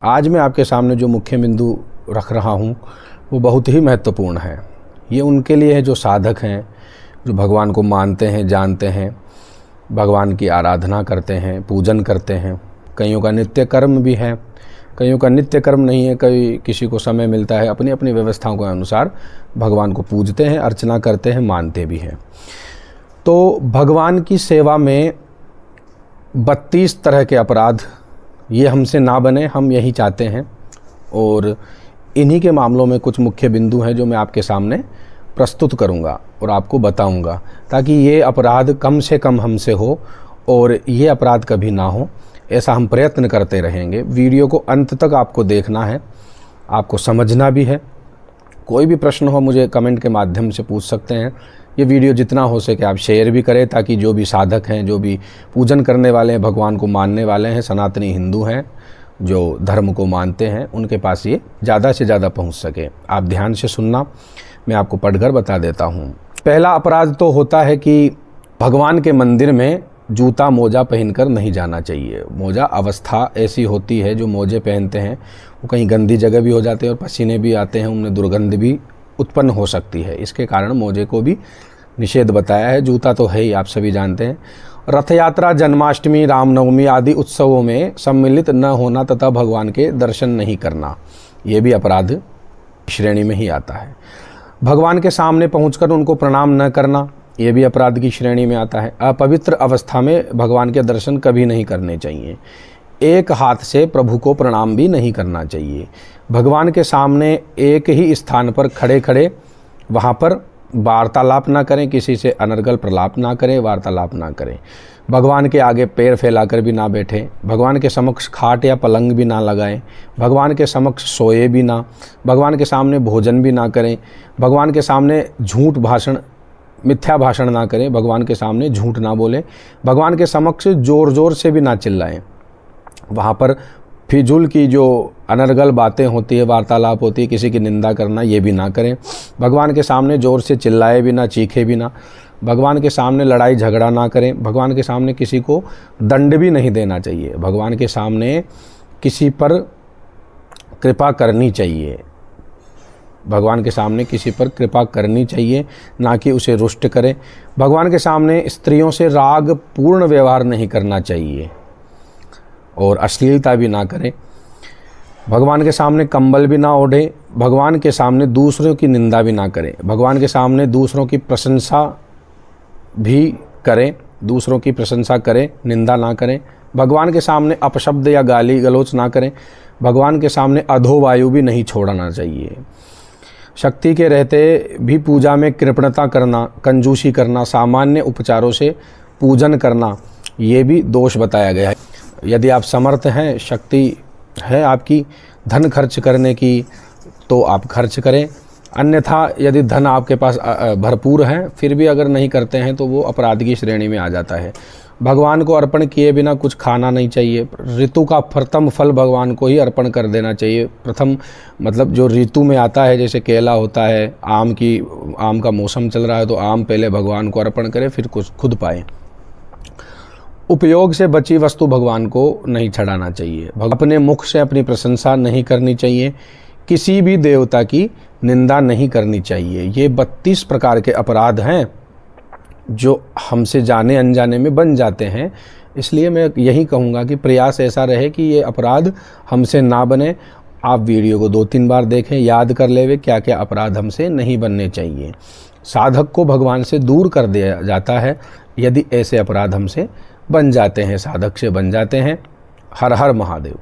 आज मैं आपके सामने जो मुख्य बिंदु रख रहा हूँ वो बहुत ही महत्वपूर्ण है। ये उनके लिए है जो साधक हैं, जो भगवान को मानते हैं, जानते हैं, भगवान की आराधना करते हैं, पूजन करते हैं। कईयों का नित्य कर्म भी है, कईयों का नित्य कर्म नहीं है। किसी को समय मिलता है, अपनी अपनी व्यवस्थाओं के अनुसार भगवान को पूजते हैं, अर्चना करते हैं, मानते भी हैं। तो भगवान की सेवा में 32 तरह के अपराध ये हमसे ना बने, हम यही चाहते हैं। और इन्हीं के मामलों में कुछ मुख्य बिंदु हैं जो मैं आपके सामने प्रस्तुत करूंगा और आपको बताऊंगा, ताकि ये अपराध कम से कम हमसे हो और ये अपराध कभी ना हो, ऐसा हम प्रयत्न करते रहेंगे। वीडियो को अंत तक आपको देखना है, आपको समझना भी है। कोई भी प्रश्न हो मुझे कमेंट के माध्यम से पूछ सकते हैं। ये वीडियो जितना हो सके आप शेयर भी करें, ताकि जो भी साधक हैं, जो भी पूजन करने वाले हैं, भगवान को मानने वाले हैं, सनातनी हिंदू हैं, जो धर्म को मानते हैं, उनके पास ये ज़्यादा से ज़्यादा पहुंच सके। आप ध्यान से सुनना, मैं आपको पढ़कर बता देता हूँ। पहला अपराध तो होता है कि भगवान के मंदिर में जूता मोजा पहनकर नहीं जाना चाहिए। मोजा अवस्था ऐसी होती है, जो मोजे पहनते हैं वो कहीं गंदी जगह भी हो जाते हैं और पसीने भी आते हैं, उनमें दुर्गंध भी उत्पन्न हो सकती है। इसके कारण मोजे को भी निषेध बताया है। जूता तो है ही, आप सभी जानते हैं। रथ यात्रा, जन्माष्टमी, रामनवमी आदि उत्सवों में सम्मिलित न होना तथा भगवान के दर्शन नहीं करना, ये भी अपराध श्रेणी में ही आता है। भगवान के सामने पहुंचकर उनको प्रणाम न करना, ये भी अपराध की श्रेणी में आता है। अपवित्र अवस्था में भगवान के दर्शन कभी नहीं करने चाहिए। एक हाथ से प्रभु को प्रणाम भी नहीं करना चाहिए। भगवान के सामने एक ही स्थान पर खड़े खड़े वहाँ पर वार्तालाप ना करें, किसी से अनर्गल प्रलाप ना करें, वार्तालाप ना करें। भगवान के आगे पैर फैलाकर भी ना बैठें, भगवान के समक्ष खाट या पलंग भी ना लगाएं, भगवान के समक्ष सोए भी ना, भगवान के सामने भोजन भी ना करें, भगवान के सामने झूठ भाषण, मिथ्या भाषण ना करें, भगवान के सामने झूठ ना बोलें, भगवान के समक्ष ज़ोर ज़ोर से भी ना चिल्लाएं। वहाँ पर फिजूल की जो अनर्गल बातें होती है, वार्तालाप होती है, किसी की निंदा करना, ये भी ना करें। भगवान के सामने ज़ोर से चिल्लाए भी ना, चीखे भी ना। भगवान के सामने लड़ाई झगड़ा ना करें। भगवान के सामने किसी को दंड भी नहीं देना चाहिए। भगवान के सामने किसी पर कृपा करनी चाहिए। भगवान के सामने किसी पर कृपा करनी चाहिए, ना कि उसे रुष्ट करें। भगवान के सामने स्त्रियों से राग पूर्ण व्यवहार नहीं करना चाहिए और अश्लीलता भी ना करें। भगवान के सामने कंबल भी ना ओढ़े। भगवान के सामने दूसरों की निंदा भी ना करें। भगवान के सामने दूसरों की प्रशंसा भी करें, दूसरों की प्रशंसा करें, निंदा ना करें। भगवान के सामने अपशब्द या गाली गलौच ना करें। भगवान के सामने अधोवायु भी नहीं छोड़ना चाहिए। शक्ति के रहते भी पूजा में कृपणता करना, कंजूसी करना, सामान्य उपचारों से पूजन करना, ये भी दोष बताया गया है। यदि आप समर्थ हैं, शक्ति है आपकी धन खर्च करने की, तो आप खर्च करें। अन्यथा यदि धन आपके पास भरपूर है, फिर भी अगर नहीं करते हैं, तो वो अपराध की श्रेणी में आ जाता है। भगवान को अर्पण किए बिना कुछ खाना नहीं चाहिए। ऋतु का प्रथम फल भगवान को ही अर्पण कर देना चाहिए। प्रथम मतलब जो ऋतु में आता है, जैसे केला होता है, आम का मौसम चल रहा है, तो आम पहले भगवान को अर्पण करें, फिर कुछ खुद पाएँ। उपयोग से बची वस्तु भगवान को नहीं चढ़ाना चाहिए। अपने मुख से अपनी प्रशंसा नहीं करनी चाहिए। किसी भी देवता की निंदा नहीं करनी चाहिए। ये 32 प्रकार के अपराध हैं जो हमसे जाने अनजाने में बन जाते हैं। इसलिए मैं यही कहूँगा कि प्रयास ऐसा रहे कि ये अपराध हमसे ना बने। आप वीडियो को 2-3 बार देखें, याद कर लेवे क्या क्या अपराध हमसे नहीं बनने चाहिए। साधक को भगवान से दूर कर दिया जाता है यदि ऐसे अपराध हमसे बन जाते हैं, साधक से बन जाते हैं। हर हर महादेव।